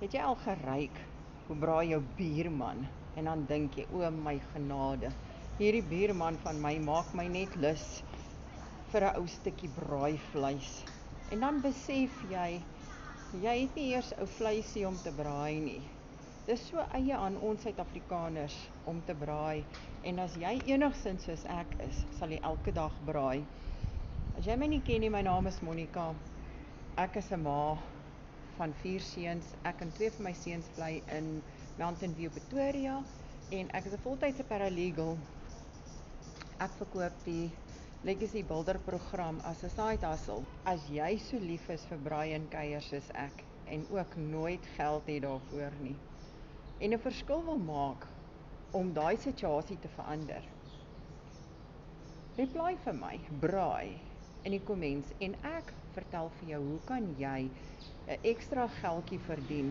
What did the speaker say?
Het jy al geruik hoe braai jou buurman en dan dink jy, o my genade, hierdie buurman van my maak my net lus vir 'n ou stukkie braaivleis. En dan besef jy het nie eers ou vleisie om te braai nie. Dis so eie aan ons Suid-Afrikaners om te braai. En as jy enigstens soos ek is, sal jy elke dag braai. As jy my nie ken nie, my naam is Monica. Ek is 'n ma van 4 seuns. Ek en 2 van my seuns bly in Mountain View, Pretoria en ek is 'n voltydse paralegal. Ek verkoop die Legacy Builder program as 'n side hustle. As jy so lief is vir braai en kuier soos ek en ook nooit geld het daarvoor nie en 'n verskil wil maak om daai situasie te verander, reply vir my, braai in die comments en ek vertel vir jou hoe kan jy 'n ekstra geldjie verdien